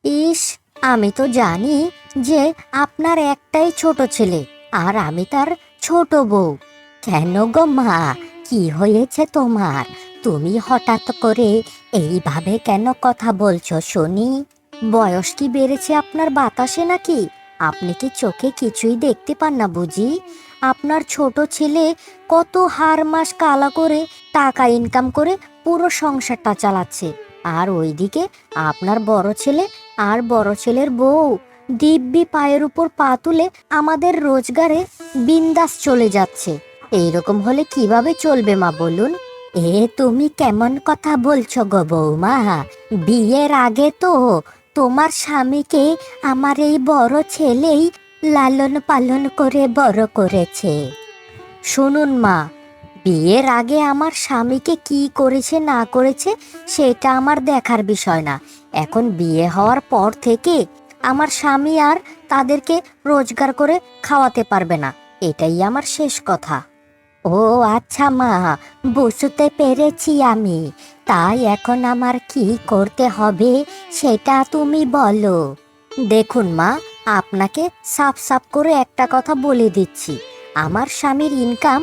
ইস, আমি তো জানি যে আপনার একটাই ছোট ছেলে, আর আমি তার ছোট বউ। কেন গো মা, কি হয়েছে তোমার? তুমি হঠাৎ করে এইভাবে কেন কথা বলছো শুনি? বয়স কি বেড়েছে আপনার বাতাসে নাকি? আপনি কি চোখে কিছুই দেখতে পান না বুঝি? আপনার ছোট ছেলে কত হার মাস কালা করে টাকা ইনকাম করে পুরো সংসারটা চালাচ্ছে, আর ওইদিকে আপনার বড় ছেলে আর বড় ছেলের বউ দিব্যি পায়ের উপর পা তুলে আমাদের রোজগারে বিন্দাস চলে যাচ্ছে। এইরকম হলে কিভাবে চলবে মা বলুন? এ তুমি কেমন কথা বলছো গো বৌমা? বিয়ের আগে তো তোমার স্বামীকে আমার এই বড় ছেলেই লালন পালন করে বড় করেছে। শুনুন মা, বিয়ের আগে আমার স্বামীকে কি করেছে না করেছে সেটা আমার দেখার বিষয় না। এখন বিয়ে হওয়ার পর থেকে আমার স্বামী আর তাদেরকে রোজগার করে খাওয়াতে পারবে না, এটাই আমার শেষ কথা। ও আচ্ছা মা, বুঝতে পেরেছি আমি। তাই এখন আমার কি করতে হবে সেটা তুমি বলো। দেখুন মা, আপনাকে সাফ সাফ করে একটা কথা বলে দিচ্ছি। আমার স্বামীর ইনকাম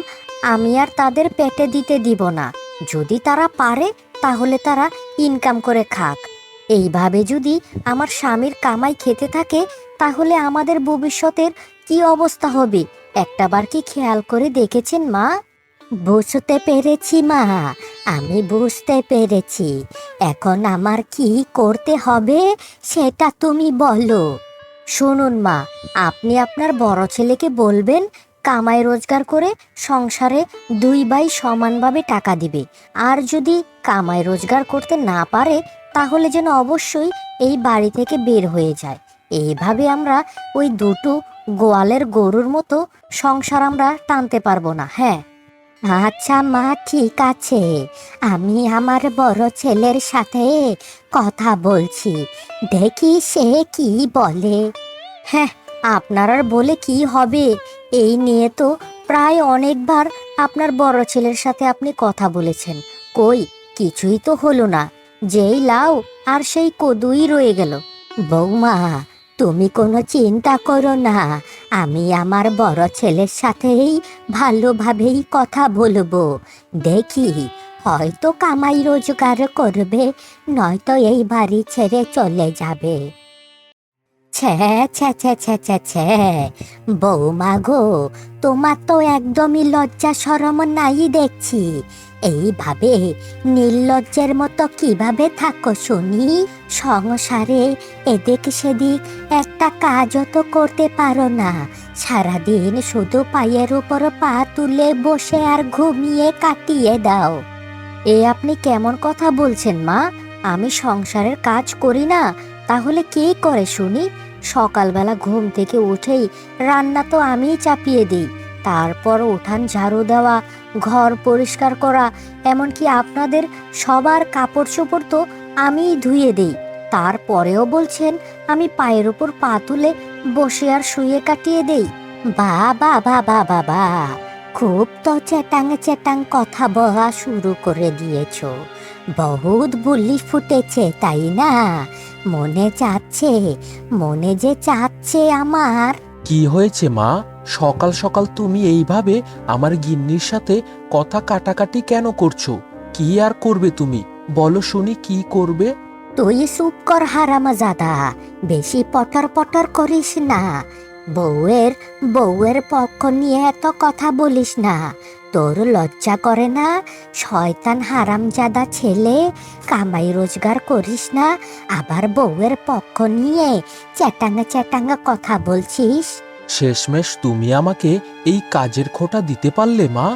আমি আর তাদের পেটে দিতে দিব না। যদি তারা পারে তাহলে তারা ইনকাম করে খাক। এইভাবে যদি আমার স্বামীর কামাই খেতে থাকে তাহলে আমাদের ভবিষ্যতের কি অবস্থা হবে একটাবার কি খেয়াল করে দেখেছেন মা? বুঝতে পেরেছি মা, আমি বুঝতে পেরেছি। এখন আমার কি করতে হবে সেটা তুমি বলো। শুনুন মা, আপনি আপনার বড় ছেলেকে বলবেন কামাই রোজগার করে সংসারে দুই ভাই সমানভাবে টাকা দিবে। আর যদি কামাই রোজগার করতে না পারে তাহলে যেন অবশ্যই এই বাড়ি থেকে বের হয়ে যায়। এইভাবে আমরা ওই দুটো গোয়ালের গরুর মতো সংসার আমরা টানতে পারবো না। হ্যাঁ, আচ্ছা মা, ঠিক আছে। আমি আমার বড় ছেলের সাথে কথা বলছি, দেখি সে কি বলে। হ্যাঁ, আপনার আর বলে কি হবে? এই নিয়ে তো প্রায় অনেকবার আপনার বড় ছেলের সাথে আপনি কথা বলেছেন, কই কিছুই তো হলো না। যেই লাউ আর সেই কদুই রয়ে গেল। বৌমা, তুমি কোনো চিন্তা করো না, আমি আমার বড় ছেলের সাথেই ভালোভাবেই কথা বলবো। দেখি, হয়তো কামাই রোজগার করবে, নয়তো এই বাড়ি ছেড়ে চলে যাবে। ছ্যা ছ্যা ছ্যা ছ্যা ছ্যা ছ্যা, বৌমা গো, তোমার তো একদমই লজ্জা শরম নাই দেখছি। এইভাবে নির্লজ্জের মতো কিভাবে থাকো শুনি? সংসারে এদিক সেদিক একটা কাজও তো করতে পারো না। সারাদিন শুধু পায়ের উপর পা তুলে বসে আর ঘুমিয়ে কাটিয়ে দাও। এ আপনি কেমন কথা বলছেন মা? আমি সংসারের কাজ করি না, তাহলে কে করে শুনি? সকালবেলা ঘুম থেকে উঠেই রান্না তো আমিই চাপিয়ে দিই। তারপর উঠান ঝাড়ু দেওয়া, ঘর পরিষ্কার করা, এমনকি আপনাদের সবার কাপড় চোপড় তো আমিই ধুয়ে দিই। তারপরেও বলছেন আমি পায়ের উপর পা তুলে বসে আর শুয়ে কাটিয়ে দেই? বা বা বা বা বা বা, খুব তো চেটাং চেটাং কথা বলা শুরু করে দিয়েছো। বহুত বুলি ফুটেছে তাই না? মনে চাচ্ছে, মনে যে চাচ্ছে আমার। কি হয়েছে মা? সকাল সকাল তুমি এইভাবে আমার গিন্নির সাথে কথা কাটাকাটি কেন করছো? কি আর করবে তুমি? বলো শুনি, কি করবে? তুই চুপ কর হারামজাদা, বেশি পটর পটর করিস না। বউয়ের বউয়ের পক্ষ নিয়ে এত কথা বলিস না। তোর লজ্জা করে না? শয়তান হারামজাদা ছেলে, কামাই রোজগার করিস না, আবার বউয়ের পক্ষ নিয়ে চ্যাটাঙ্গা চ্যাটাঙ্গা কথা বলছিস? শেষমেশ তুমি আমাকে এই কাজের খোঁটা দিতে পারলে মা?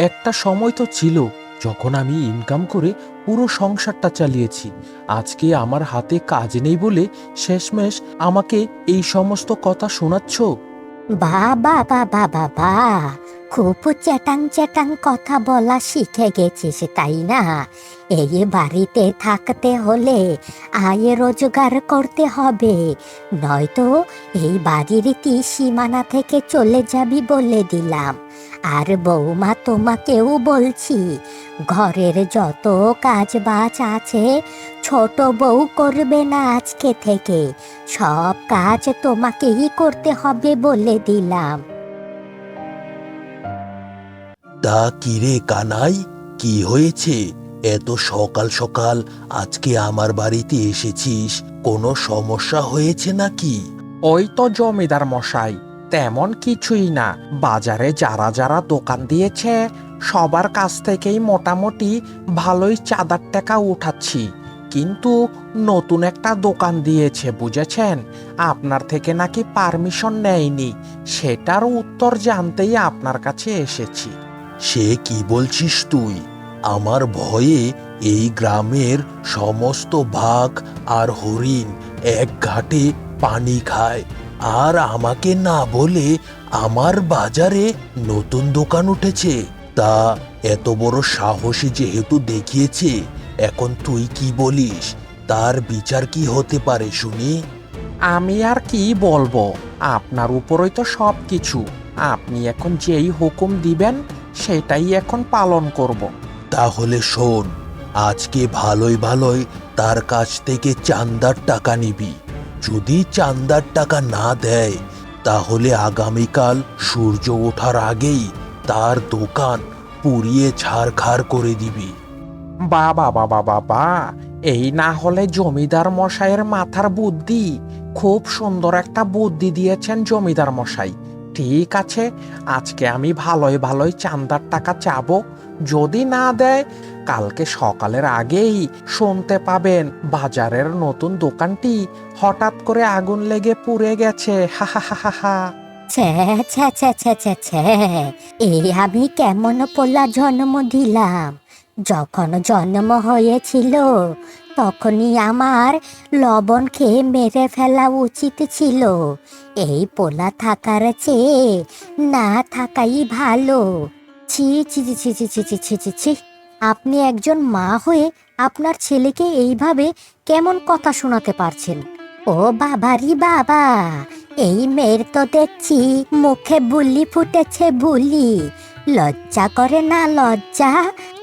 একটা সময় তো ছিল যখন আমি ইনকাম করে পুরো সংসারটা চালিয়েছি। আজকে আমার হাতে কাজ নেই বলে শেষমেশ আমাকে এই সমস্ত কথা শোনাচ্ছ? বাবা বাবা বাবা, খুব চ্যাটাং চ্যাটাং কথা বলা শিখে গেছিস তাই না? এই বাড়িতে থাকতে হলে আয় রোজগার করতে হবে, নয়তো এই বাড়ির সীমানা থেকে চলে যাবি বলে দিলাম। আর বৌমা তোমাকেও বলছি, ঘরের যত কাজ বাজ আছে ছোট বউ করবে না আজকে থেকে, সব কাজ তোমাকেই করতে হবে বলে দিলাম। তা কিরে কানাই, কি হয়েছে? এত সকাল সকাল আজকে আমার বাড়িতে এসেছিস, কোনো সমস্যা হয়েছে নাকি? ওই তো জমিদার মশাই, তেমন কিছুই না। বাজারে যারা যারা দোকান দিয়েছে সবার কাছ থেকেই মোটামুটি ভালোই চাঁদার টাকা উঠাচ্ছি, কিন্তু নতুন একটা দোকান দিয়েছে বুঝেছেন, আপনার থেকে নাকি পারমিশন নেয়নি, সেটার উত্তর জানতেই আপনার কাছে এসেছি। সে কি বলছিস তুই? আমার ভয়ে এই গ্রামের সমস্ত বাঘ আর হরিণ এক ঘাটে পানি খায়, আর আমাকে না বলে আমার বাজারে নতুন দোকান উঠেছে। তা এত বড় সাহসী যেহেতু দেখিয়েছে, এখন তুই কি বলিস? তার বিচার কি হতে পারে শুনি? আমি আর কি বলবো, আপনার উপরই তো সব কিছু, আপনি এখন যেই হুকুম দিবেন সেটাই এখন পালন করব। তাহলে শোন, আজকে ভালোই ভালোই তার কাছ থেকে চাঁদার টাকা নিবি। যদি চাঁদার টাকা না দেয়, তাহলে আগামীকাল সূর্য ওঠার আগেই তার দোকান পুড়িয়ে ছারখার করে দিবি। বাবা বাবা বাবা, এই না হলে জমিদার মশাইয়ের মাথার বুদ্ধি, খুব সুন্দর একটা বুদ্ধি দিয়েছেন জমিদার মশাই। ঠিক আছে, আজকে আমি ভালোই ভালোই চাঁদার টাকা চাবো, যদি না দেয় কালকে সকালের আগেই শুনতে পাবেন বাজারের নতুন দোকানটি হঠাৎ করে আগুন লেগে পুড়ে গেছে। হা হা হা হা হা। ছ্যা ছ্যা ছ্যা ছ্যা ছ্যা ছ্যা, এই আমি কেমন পোলা জন্ম দিলাম। যখন জন্ম হয়েছিল তখনই আমার লবণ খেয়ে মেরে ফেলা উচিত ছিল। এই পোলা থাকার চেয়ে না থাকাই ভালো। ছি ছি ছি ছি ছি ছি ছি ছি ছি ছি। আপনি একজন মা হয়ে আপনার ছেলেকে এইভাবে কেমন কথা শোনাতে পারছেন? ও বাবারি বাবা, এই মেয়ের তো দেখছি মুখে বুলি ফুটেছে বুলি। লজ্জা করে না লজ্জা?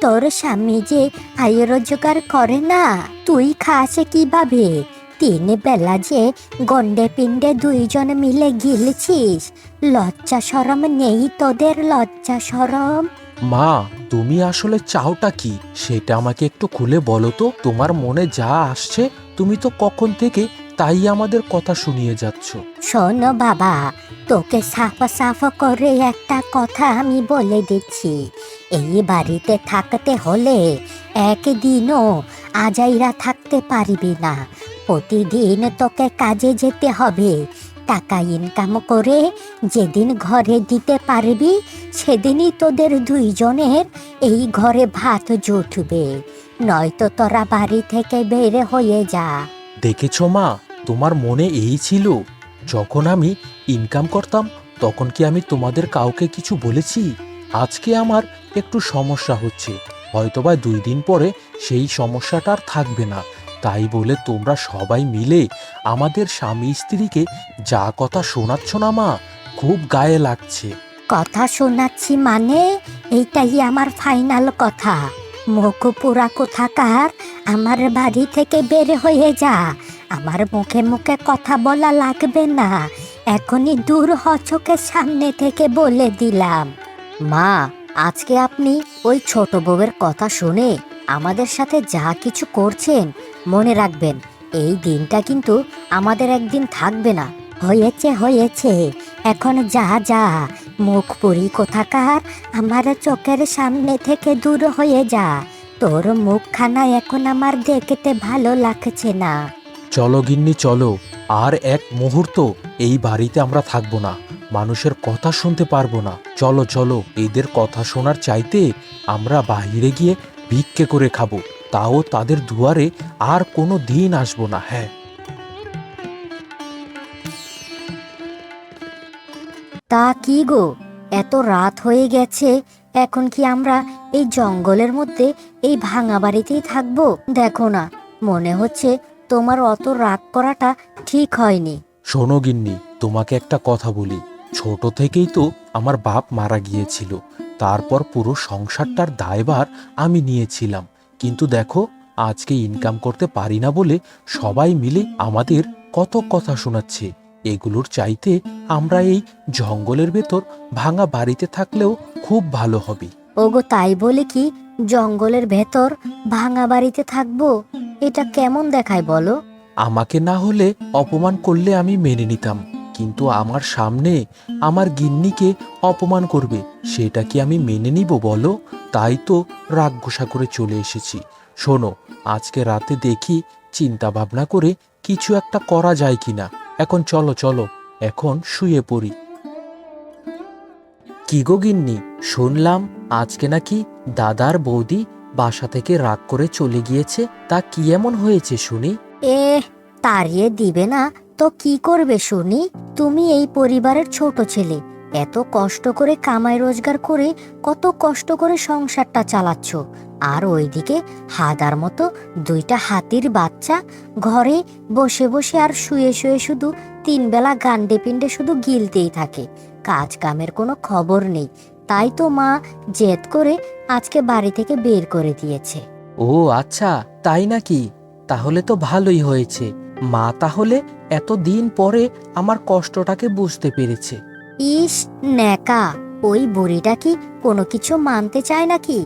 তোর স্বামী যে আয় রোজগার করে না, তুই খাস কিভাবে? 3 বেলা যে গন্ডে পিণ্ডে 2 জন মিলে গিলছিস, লজ্জা শরম নেই তোদের? লজ্জা শরম? মা, তুমি আসলে চাওটা কি সেটা আমাকে একটু খুলে বলো তো। তোমার মনে যা আসছে তুমি তো কখন থেকে তাই আমাদের কথা শুনিয়ে যাচ্ছ। শোন বাবা, তোকে সাফা সাফা করে একটা কথা আমি বলে দিচ্ছি। এই বাড়িতে থাকতে হলে একদিনও আজাইরা থাকতে পারবি না। প্রতিদিন তোকে কাজে যেতে হবে। টাকা ইনকাম করে যেদিন ঘরে দিতে পারবি, সেদিনই তোদের 2 জনের এই ঘরে ভাত জুটবে, নয়তো তোরা বাড়ি থেকে বের হয়ে যা। দেখেছো মা, তোমার মনে এই ছিল? যখন আমি ইনকাম করতাম তখন কি আমি তোমাদের কাউকে কিছু বলেছি? আজকে আমার একটু সমস্যা হচ্ছে, হয়তোবা 2 দিন পরে সেই সমস্যাটা আর থাকবে না, তাই বলে তোমরা সবাই মিলে আমাদের স্বামী স্ত্রীকে যা কথা শোনাচ্ছ না মা, খুব গায়ে লাগছে। কথা শোনাচ্ছি মানে এইটাই আমার ফাইনাল কথা। মুখ পুরা কোথাকার, আমার বাড়ি থেকে বের হয়ে যা। আমার মুখে মুখে কথা বলা লাগবে না, এখনই দূর হ চোখের সামনে থেকে বলে দিলাম। মা, আজকে আপনি ওই ছোট বউয়ের কথা শুনে আমাদের সাথে যা কিছু করছেন, মনে রাখবেন এই দিনটা কিন্তু আমাদের একদিন থাকবে না। হয়েছে হয়েছে, এখন যা যা, মুখ পুরি কোথাকার, আমার চোখের সামনে থেকে দূর হয়ে যা। তোর মুখখানা এখন আমার দেখতে ভালো লাগছে না। চলো গিন্নি চলো, আর এক মুহূর্ত এই বাড়িতে আমরা থাকবো না, মানুষের কথা শুনতে পারবো না। চলো চলো, এদের কথা শোনার চাইতে আমরা বাইরে গিয়ে ভিক্ষে করে খাবো, তাও তাদের দুয়ারে আর কোনো দিন আসবো না। হ্যাঁ। তা কি গো, এত রাত হয়ে গেছে, এখন কি আমরা এই জঙ্গলের মধ্যে এই ভাঙা বাড়িতেই থাকবো? দেখো না, মনে হচ্ছে তোমার অত রাগ করাটা ঠিক হয়নি। শোনো গিন্নি, তোমাকে একটা কথা বলি, ছোট থেকেই তো আমার বাপ মারা গিয়েছিল, তারপর পুরো সংসারটার দায়ভার আমি নিয়েছিলাম। কিন্তু দেখো, আজকে ইনকাম করতে পারি না বলে সবাই মিলে আমাদের কত কথা শোনাচ্ছে। এগুলোর চাইতে আমরা এই জঙ্গলের ভেতর ভাঙা বাড়িতে থাকলেও খুব ভালো হবে। ওগো তাই বলে কি জঙ্গলের ভেতর ভাঙা বাড়িতে থাকবো? এটা কেমন দেখায় বলো? আমাকে না হলে অপমান করলে আমি মেনে নিতাম, কিন্তু আমার সামনে আমার গিন্নিকে অপমান করবে, সেটা কি আমি মেনে নিব বলো? তাই তো রাগ গোসা করে চলে এসেছি। শোনো, আজকে রাতে দেখি চিন্তা ভাবনা করে কিছু একটা করা যায় কিনা। এখন চলো চলো, এখন শুয়ে পড়ি। কি গো গিন্নি, শুনলাম আজকে নাকি দাদার বৌদি বাসা থেকে রাগ করে চলে গিয়েছে, তা কি এমন হয়েছে শুনি? এ তাড়িয়ে দিবে না তো কি করবে শুনি? তুমি এই পরিবারের ছোট ছেলে, এত কষ্ট করে কামাই রোজগার করে কত কষ্ট করে সংসারটা চালাচ্ছ, আর ওইদিকে হাদার মতো দুইটা হাতির বাচ্চা ঘরে বসে বসে আর শুয়ে শুয়ে শুধু তিন বেলা গান্ডে পিণ্ডে শুধু গিলতেই থাকে, কাজ কামের কোনো খবর নেই। তাই তো মা জেদ করে আজকে বাড়ি থেকে বের করে দিয়েছে। ও আচ্ছা, তাই নাকি? তাহলে তো ভালোই হয়েছে, মা তাহলে এত দিন পরে আমার কষ্টটাকে বুঝতে পেরেছে। ইস ন্যাকা, ওই বুড়িটা কি কোনো কিছু মানতে চায় নাকি?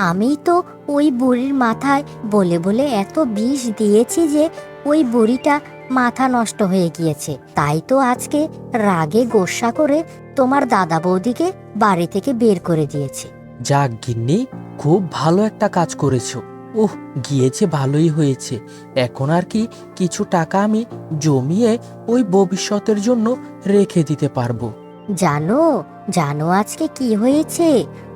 আমি তো ওই বুড়ির মাথায় বলে বলে এত বিষ দিয়েছি যে ওই বুড়িটা মাথা নষ্ট হয়ে গিয়েছে। তাই তো আজকে রাগে গোস্সা করে তোমার দাদা বৌদিকে বাড়ি থেকে বের করে দিয়েছে। যাক গিন্নি, খুব ভালো একটা কাজ করেছো। গিয়েছে ভালোই হয়েছে। এখন আর কি কিছু টাকা আমি জমিয়ে ওই ভবিষ্যতের জন্য রেখে দিতে পারবো। জানো জানো আজকে কি হয়েছে?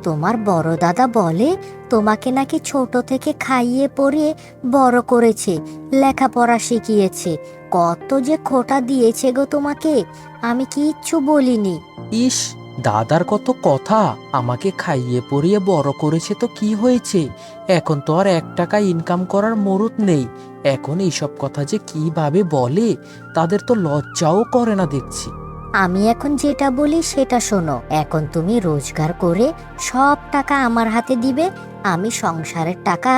তোমার বড় দাদা বলে তোমাকে নাকি ছোট থেকে খাইয়ে পরিয়ে বড় করেছে, লেখাপড়া শিখিয়েছে, কত যে খোটা দিয়েছে গো তোমাকে, আমি কিচ্ছু বলিনি। ইস, দাদার কত কথা! আমাকে খাইয়ে পরিয়ে বড় করেছে তো কি হয়েছে? এখন তো আর 1 টাকা ইনকাম করার মুরুদ নেই। এখন এইসব কথা যে কিভাবে বলে, তাদের তো লজ্জাও করে না দেখছি। আমি এখন যেটা বলি সেটা শোনো। এখন তুমি রোজগার করে সব টাকা আমার হাতে দিবে, আমি সংসারের টাকা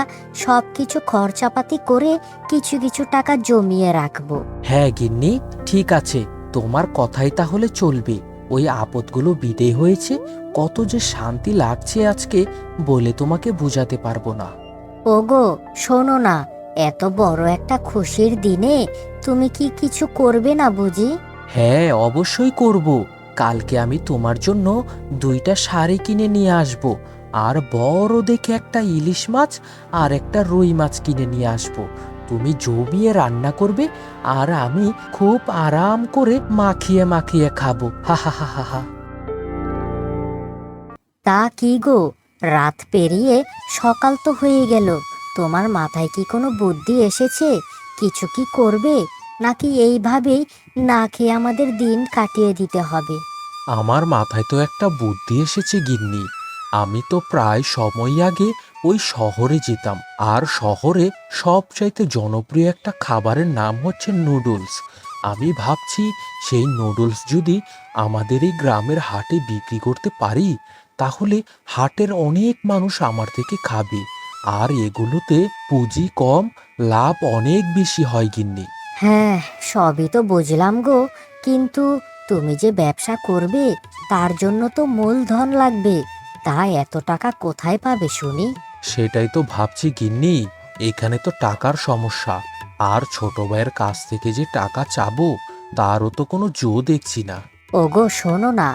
সব কিছু খরচাপাতি করে কিছু কিছু টাকা জমিয়ে রাখবো। হ্যাঁ গিন্নি, ঠিক আছে, তোমার কথাই তাহলে চলবে। ওই আপদগুলো বিদেয় হয়েছে, কত যে শান্তি লাগছে আজকে, বলে তোমাকে বুঝাতে পারবো না। ওগো শোনো না, এত বড় একটা খুশির দিনে তুমি কি কিছু করবে না বুঝি? হ্যাঁ, অবশ্যই করব। কালকে আমি তোমার জন্য 2টা শাড়ি কিনে নিয়ে আসব, আর বড় দেখে একটা ইলিশ মাছ আর একটা রুই মাছ কিনে নিয়ে আসব। তুমি জমিয়ে রান্না করবে, আর আমি খুব আরাম করে মাখিয়ে মাখিয়ে খাবো। হা হা হা হা হা। তা কি গো, রাত পেরিয়ে সকাল তো হয়ে গেল, তোমার মাথায় কি কোনো বুদ্ধি এসেছে? কিছু কি করবে, নাকি এইভাবেই না খেয়ে আমাদের দিন কাটিয়ে দিতে হবে? আমার মাথায় তো একটা বুদ্ধি এসেছে গিন্নি। আমি তো প্রায় সময় আগে ওই শহরে যেতাম, আর শহরে সবচাইতে জনপ্রিয় একটা খাবারের নাম হচ্ছে নুডলস। আমি ভাবছি সেই নুডলস যদি আমাদের এই গ্রামের হাটে বিক্রি করতে পারি, তাহলে হাটের অনেক মানুষ আমার থেকে খাবে, আর এগুলোতে পুঁজি কম, লাভ অনেক বেশি হয় গিন্নি। হ্যাঁ, সবই তো বুঝলাম গো, কিন্তু তুমি যে ব্যবসা করবে তার জন্য তো মূলধন লাগবে, তা এত টাকা কোথায় পাবে শুনি? সেটাই তো ভাবছি গিন্নি, এখানে তো টাকার সমস্যা। আর ছোট ভাইয়ের কাছ থেকে যে টাকা চাবো, তারও তো কোনো জো দেখছি না। ওগো শোনো না,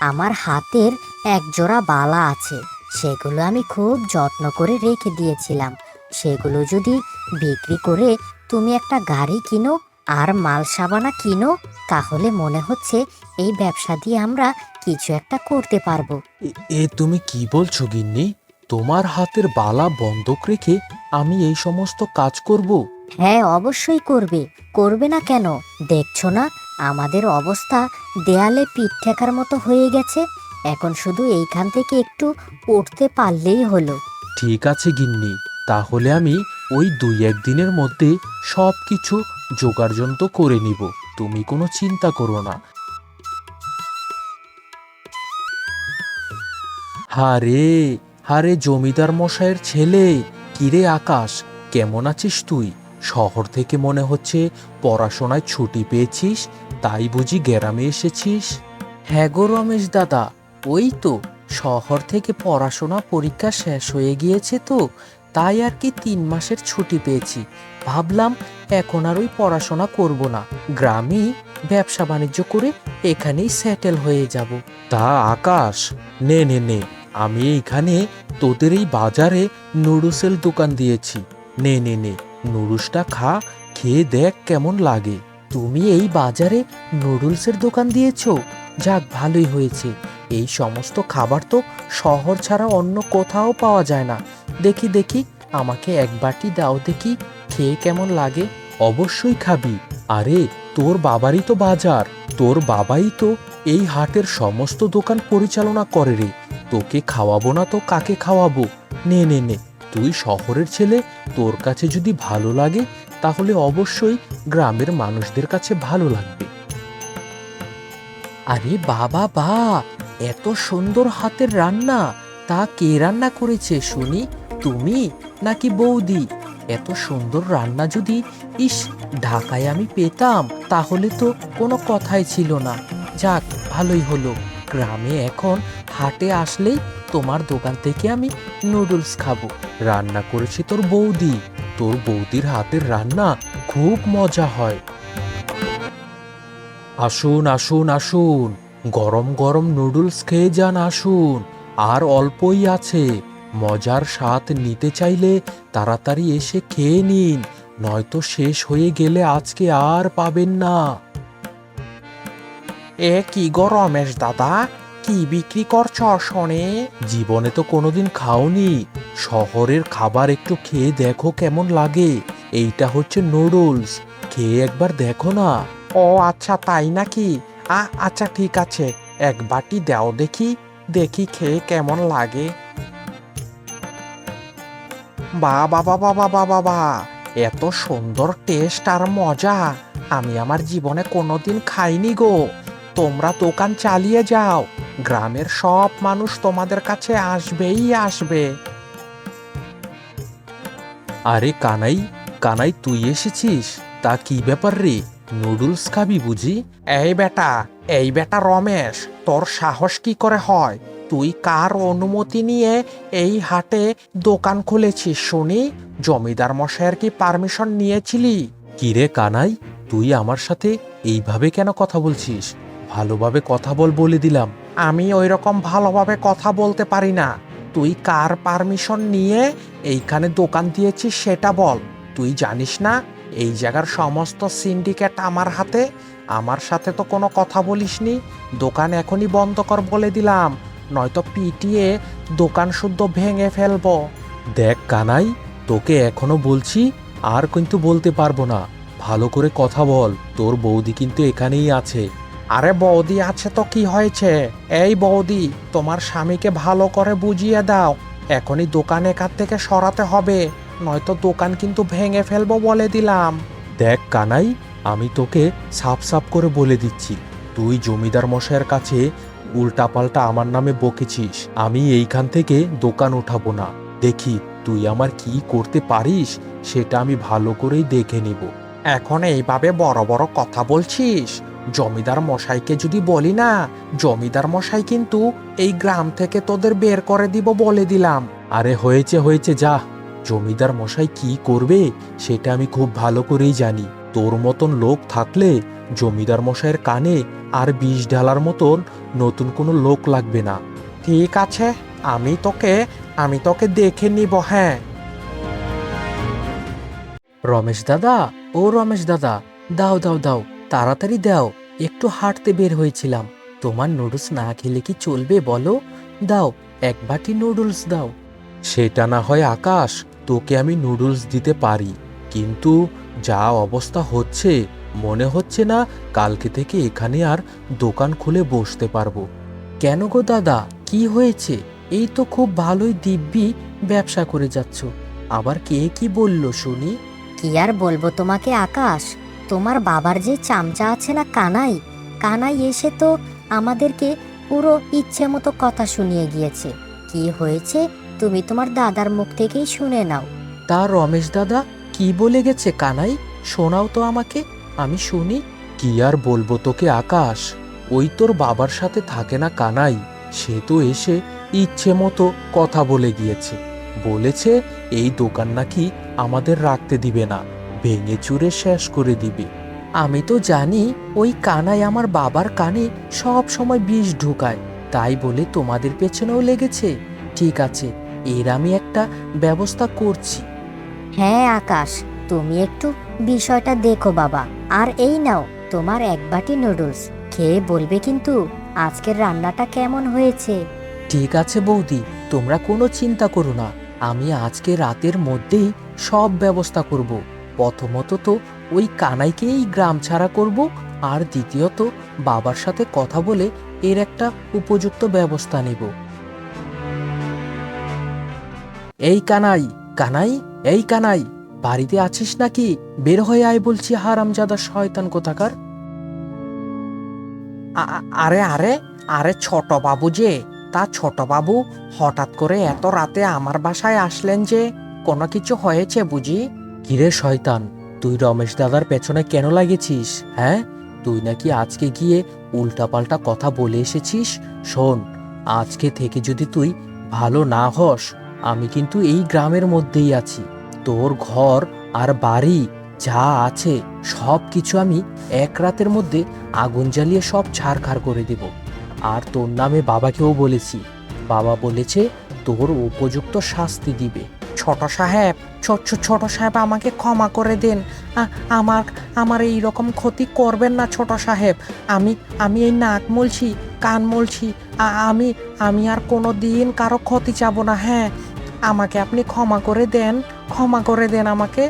আমার হাতের এক জোড়া বালা আছে, সেগুলো আমি খুব যত্ন করে রেখে দিয়েছিলাম। সেগুলো যদি বিক্রি করে তুমি একটা গাড়ি কিনো আর মাল সাবানা কিনো, তাহলে মনে হচ্ছে এই ব্যবসা দিয়ে আমরা কিছু একটা করতে পারবো। এ তুমি কি বলছো গিন্নি? তোমার হাতের বালা বন্ধক রেখে আমি এই সমস্ত কাজ করব? হ্যাঁ অবশ্যই করবে, করবে না কেন? দেখছো না আমাদের অবস্থা দেয়ালে পিঠ ঠেকার মতো হয়ে গেছে, এখন শুধু এইখান থেকে একটু উঠতে পারলেই হলো। ঠিক আছে গিন্নি, তাহলে আমি ওই 2-1 দিনের মধ্যে সব কিছু জোগাড়যন্ত্র করে নিব, তুমি কোনো চিন্তা করো না। হারে হারে জমিদার মশাইয়ের ছেলে, কিরে আকাশ, কেমন আছিস তুই? শহর থেকে মনে হচ্ছে পড়াশোনায় ছুটি পেয়েছিস, তাই বুঝি গ্রামে এসেছিস? হ্যাঁ গো রমেশ দাদা, ওই তো শহর থেকে পড়াশোনা পরীক্ষা শেষ হয়ে গিয়েছে তো, তাই আর কি 3 মাসের ছুটি পেয়েছি। ভাবলাম এখন আর ওই পড়াশোনা করব না, গ্রামেই ব্যবসা বাণিজ্য করে এখানেই সেটেল হয়ে যাব। তা আকাশ, নে নে নে, আমি এইখানে তোদের এই বাজারে নুডলসের দোকান দিয়েছি, নে নে নে, নুডলসটা খা, খেয়ে দেখ কেমন লাগে। তুমি এই বাজারে নুডলসের দোকান দিয়েছো? যাক, ভালোই হয়েছে। এই সমস্ত খাবার তো শহর ছাড়া অন্য কোথাও পাওয়া যায় না। দেখি দেখি, আমাকে এক বাটি দাও দেখি, খেয়ে কেমন লাগে। অবশ্যই খাবি। আরে তোর বাবারই তো বাজার, তোর বাবাই তো এই হাটের সমস্ত দোকান পরিচালনা করে রে। তোকে খাওয়াবো না তো কাকে খাওয়াবো? নে নে নে, তুই শহরের ছেলে, তোর কাছে যদি ভালো লাগে তাহলে অবশ্যই গ্রামের মানুষদের কাছে ভালো লাগবে। আরে বাবা বা, এত সুন্দর হাতের রান্না! তা কে রান্না করেছে শুনি? তুমি নাকি বৌদি? এত সুন্দর রান্না যদি ঢাকায় আমি পেতাম তাহলে তো কোনো কথাই ছিল না। যাক, ভালোই হলো, গ্রামে এখন হাটে আসলেই তোমার দোকান থেকে আমি নুডলস খাবো। রান্না করেছে তোর বৌদি, তোর বৌদির হাতের রান্না খুব মজা হয়। আসুন আসুন আসুন, গরম গরম নুডলস খেয়ে যান, আসুন, আর অল্পই আছে। মজার স্বাদ নিতে চাইলে তাড়াতাড়ি এসে খেয়ে নিন, নয়তো শেষ হয়ে গেলে আজকে আর পাবেন না। এ কি গো রমেশ দাদা, কি বিক্রি করছ শোনে? জীবনে তো কোনোদিন খাওনি, শহরের খাবার একটু খেয়ে দেখো কেমন লাগে। এইটা হচ্ছে নুডলস, খেয়ে একবার দেখো না। ও আচ্ছা, তাই নাকি? আচ্ছা ঠিক আছে, এক বাটি দাও দেখি, দেখি খেয়ে কেমন লাগে। বা বাবা বাবা বাবা বা, এত সুন্দর টেস্ট আর মজা আমি আমার জীবনে কোনোদিন খাইনি গো। তোমরা দোকান চালিয়ে যাও, গ্রামের সব মানুষ তোমাদের কাছে আসবেই আসবে। আরে কানাই, কানাই তুই এসেছিস? তা কি ব্যাপার রে, নুডলস খাবি বুঝি? এই বেটা রমেশ, তোর সাহস কি করে হয়? তুই কার অনুমতি নিয়ে এই হাটে দোকান খুলেছিস শুনি? জমিদার মশাইয়ের কি পারমিশন নিয়েছিলি? কিরে কানাই, তুই আমার সাথে এইভাবে কেন কথা বলছিস? ভালোভাবে কথা বল বলে দিলাম। আমি ওই রকম ভালোভাবে কথা বলতে পারি না। তুই কার পারমিশন নিয়ে এইখানে দোকান দিয়েছিস সেটা বল। তুই জানিস না এই জায়গার সমস্ত সিন্ডিকেট আমার হাতে? আমার সাথে তো কোনো কথা বলিসনি। দোকান এখনই বন্ধ কর বলে দিলাম, নয়তো পিটিয়ে দোকান শুদ্ধ ভেঙে ফেলবো। দেখ কানাই, তোকে এখনো বলছি, আর কিন্তু বলতে পারবো না। ভালো করে কথা বল, তোর বৌদি কিন্তু এখানেই আছে। আরে বৌদি আছে তো কি হয়েছে? এই বৌদি, তোমার স্বামীকে ভালো করে বুঝিয়ে দাও, এখনই দোকান এখান থেকে সরাতে হবে, নয়তো দোকান কিন্তু ভেঙে ফেলবো বলে দিলাম। দেখ কানাই, আমি তোকে সাফ সাফ করে বলে দিচ্ছি, তুই জমিদার মশাইয়ের কাছে উল্টাপাল্টা আমার নামে বকেছিস, আমি এইখান থেকে দোকান উঠাবো না। দেখি তুই আমার কি করতে পারিস, সেটা আমি ভালো করেই দেখে নিব। এখন এইভাবে বড় বড় কথা বলছিস? জমিদার মশাইকে যদি বলি না, জমিদার মশাই কিন্তু এই গ্রাম থেকে তোদের বের করে দিব বলে দিলাম। আরে হয়েছে হয়েছে, যা। জমিদার মশাই কি করবে সেটা আমি খুব ভালো করেই জানি। তোর মতন লোক থাকলে জমিদার মশাইয়ের কানে আর বিষ ঢালার মতন নতুন কোনো লোক লাগবে না। ঠিক আছে, আমি তোকে দেখে নিব। হ্যাঁ রমেশ দাদা, ও রমেশ দাদা, দাও দাও দাও, তাড়াতাড়ি দাও, একটু হাঁটতে বের হয়েছিলাম। তোমার নুডলস না খেলে কি চলবে বলো? দাও, এক বাটি নুডলস দাও। সেটা না হয় আকাশ, তোকে আমি নুডলস দিতে পারি, কিন্তু যা অবস্থা হচ্ছে, মনে হচ্ছে না কালকে থেকে এখানে আর দোকান খুলে বসতে পারবো। কেন গো দাদা, কি হয়েছে? এই তো খুব ভালোই দিব্যি ব্যবসা করে যাচ্ছ, আবার কে কি বলল শুনি? কি আর বলবো তোমাকে আকাশ, তোমার বাবার যে চামচা আছে না কানাই, কানাই এসে তো আমাদেরকে পুরো ইচ্ছে মতো কথা শুনিয়ে গিয়েছে। কি হয়েছে তুমি তোমার দাদার মুখ থেকেই শুনে নাও। তা রমেশ দাদা কি বলে গেছে কানাই? শোনাও তো আমাকে, আমি শুনি। কি আর বলবো তোকে আকাশ, ওই তোর বাবার সাথে থাকে না কানাই, সে তো এসে ইচ্ছে মতো কথা বলে গিয়েছে। বলেছে এই দোকান নাকি আমাদের রাখতে দিবে না, ভেঙে চুরে শেষ করে দিবে। আমি তো জানি ওই কানাই আমার বাবার কানে সব সময় বিষ ঢুকায়, তাই বলে তোমাদের পেছনেও লেগেছে। ঠিক আছে, এর আমি একটা ব্যবস্থা করছি। হ্যাঁ আকাশ, তুমি একটু বিষয়টা দেখো বাবা। আর এই নাও তোমার এক বাটি নুডলস, খেয়ে বলবে কিন্তু আজকের রান্নাটা কেমন হয়েছে। ঠিক আছে বৌদি, তোমরা কোনো চিন্তা করো না, আমি আজকে রাতের মধ্যেই সব ব্যবস্থা করব। প্রথমত তো ওই কানাইকেই গ্রাম ছাড়া করব, আর দ্বিতীয়ত বাবার সাথে কথা বলে এর একটা উপযুক্ত ব্যবস্থা নেব। এই কানাই, কানাই, এই কানাই, বাড়িতে আছিস নাকি? বের হয়ে আয় বলছি, হারামজাদা শয়তান কোথাকার। আরে আরে আরে ছোট বাবু যে, তা ছোট বাবু হঠাৎ করে এত রাতে আমার বাসায় আসলেন যে? কোনো কিছু হয়েছে বুঝি? কিরে শয়তান, তুই রমেশ দাদার পেছনে কেন লাগেছিস? হ্যাঁ, তুই নাকি আজকে গিয়ে উল্টাপাল্টা কথা বলে এসেছিস। শোন, আজকে থেকে যদি তুই ভালো না হস, আমি কিন্তু এই গ্রামের মধ্যেই আছি। তোর ঘর আর বাড়ি যা আছে সব কিছু আমি এক রাতের মধ্যে আগুন জ্বালিয়ে সব ছারখার করে দেব। আর তোর নামে বাবাকেও বলেছি, বাবা বলেছে তোর উপযুক্ত শাস্তি দিবে। ছোট সাহেব, ছোট সাহেব আমাকে ক্ষমা করে দেন। আমার আমার এই রকম ক্ষতি করবেন না ছোট সাহেব। আমি এই নাক মলছি, কান মলছি, আমি আর কোনো দিন কারো ক্ষতি চাবো না। হ্যাঁ, আমাকে আপনি ক্ষমা করে দেন আমাকে।